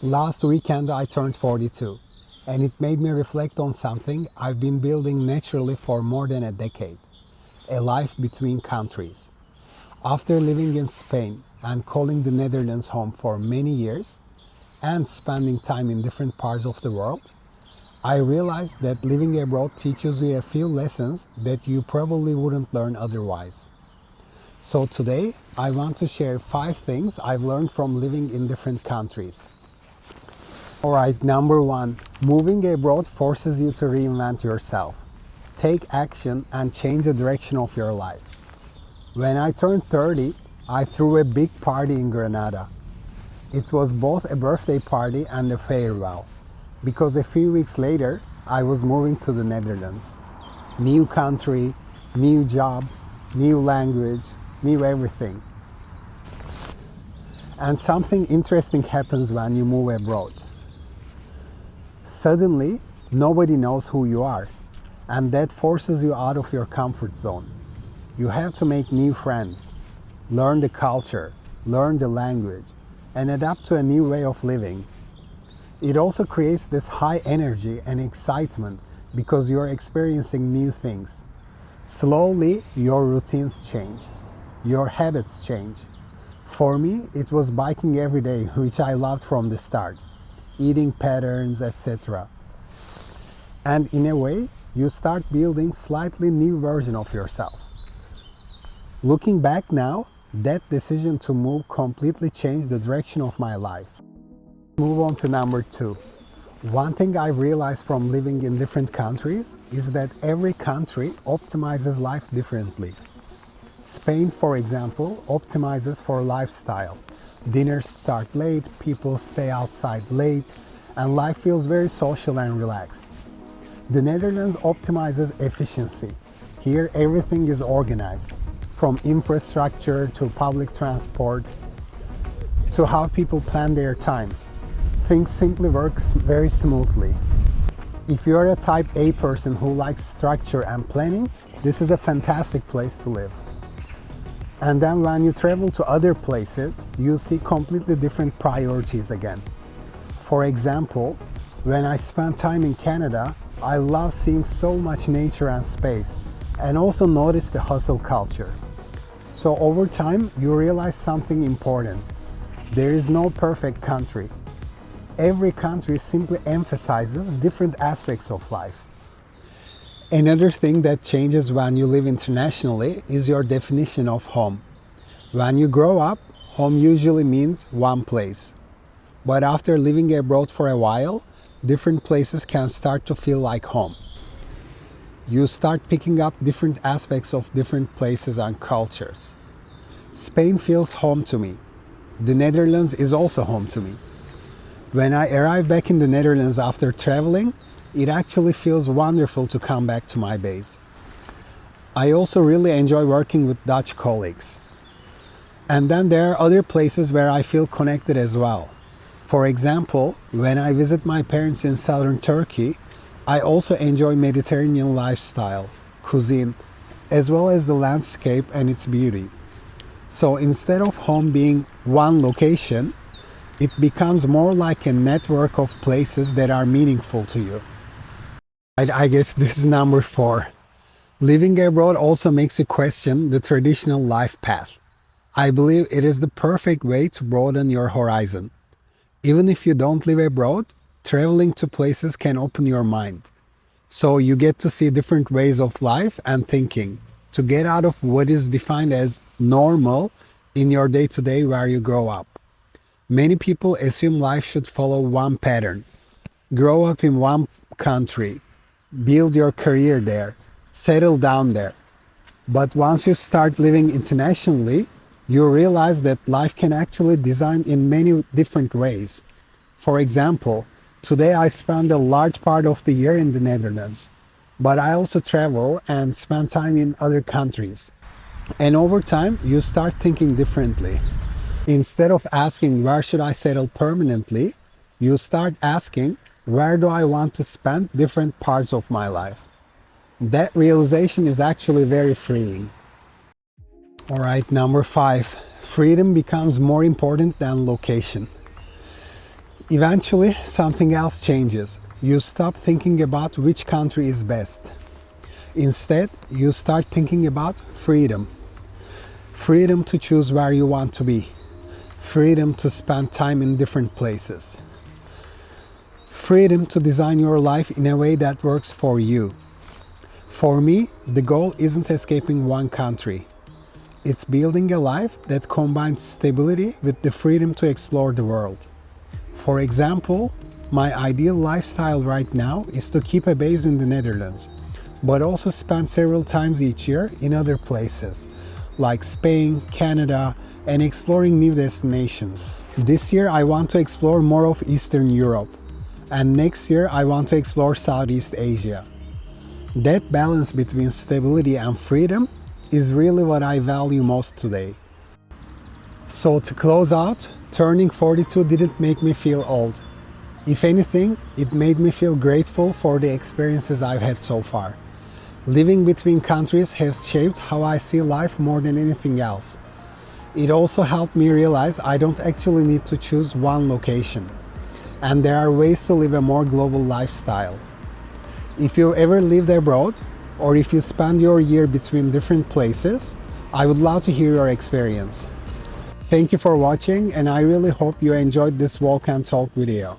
Last weekend I turned 42, and it made me reflect on something I've been building naturally for more than a decade: a life between countries. After living in Spain and calling the Netherlands home for many years, and spending time in different parts of the world, I realized that living abroad teaches you a few lessons that you probably wouldn't learn otherwise. So today, I want to share 5 things I've learned from living in different countries. Alright, number 1. Moving abroad forces you to reinvent yourself. Take action and change the direction of your life. When I turned 30, I threw a big party in Granada. It was both a birthday party and a farewell, because a few weeks later, I was moving to the Netherlands. New country, new job, new language, new everything. And something interesting happens when you move abroad. Suddenly, nobody knows who you are, and that forces you out of your comfort zone. You have to make new friends, learn the culture, learn the language, and adapt to a new way of living. It also creates this high energy and excitement because you're experiencing new things. Slowly, your routines change. Your habits change. For me, it was biking every day, which I loved from the start, eating patterns, etc. And in a way, you start building slightly new version of yourself. Looking back now, that decision to move completely changed the direction of my life. Move on to number 2. One thing I've realized from living in different countries is that every country optimizes life differently. Spain, for example, optimizes for lifestyle. Dinners start late, people stay outside late, and life feels very social and relaxed. The Netherlands optimizes efficiency. Here everything is organized, from infrastructure to public transport to how people plan their time. Things simply work very smoothly. If you're a type A person who likes structure and planning, this is a fantastic place to live. And then when you travel to other places, you see completely different priorities again. For example, when I spent time in Canada, I love seeing so much nature and space, and also notice the hustle culture. So over time, you realize something important. There is no perfect country. Every country simply emphasizes different aspects of life. Another thing that changes when you live internationally is your definition of home. When you grow up, home usually means one place. But after living abroad for a while, different places can start to feel like home. You start picking up different aspects of different places and cultures. Spain feels home to me. The Netherlands is also home to me. When I arrive back in the Netherlands after traveling, it actually feels wonderful to come back to my base. I also really enjoy working with Dutch colleagues. And then there are other places where I feel connected as well. For example, when I visit my parents in southern Turkey, I also enjoy Mediterranean lifestyle, cuisine, as well as the landscape and its beauty. So instead of home being one location, it becomes more like a network of places that are meaningful to you. I guess this is number 4. Living abroad also makes you question the traditional life path. I believe it is the perfect way to broaden your horizon. Even if you don't live abroad, traveling to places can open your mind. So you get to see different ways of life and thinking, to get out of what is defined as normal in your day-to-day where you grow up. Many people assume life should follow one pattern. Grow up in one country, build your career there, settle down there. But once you start living internationally, you realize that life can actually design in many different ways. For example, today I spend a large part of the year in the Netherlands, but I also travel and spend time in other countries. And over time, you start thinking differently. Instead of asking, where should I settle permanently, you start asking, where do I want to spend different parts of my life? That realization is actually very freeing. All right, number 5, freedom becomes more important than location. Eventually, something else changes. You stop thinking about which country is best. Instead, you start thinking about freedom. Freedom to choose where you want to be. Freedom to spend time in different places. Freedom to design your life in a way that works for you. For me, the goal isn't escaping one country. It's building a life that combines stability with the freedom to explore the world. For example, my ideal lifestyle right now is to keep a base in the Netherlands, but also spend several times each year in other places, like Spain, Canada, and exploring new destinations. This year I want to explore more of Eastern Europe, and next year I want to explore Southeast Asia. That balance between stability and freedom is really what I value most today. So to close out, turning 42 didn't make me feel old. If anything, it made me feel grateful for the experiences I've had so far. Living between countries has shaped how I see life more than anything else. It also helped me realize I don't actually need to choose one location, and there are ways to live a more global lifestyle. If you ever lived abroad, or if you spend your year between different places, I would love to hear your experience. Thank you for watching, and I really hope you enjoyed this walk and talk video.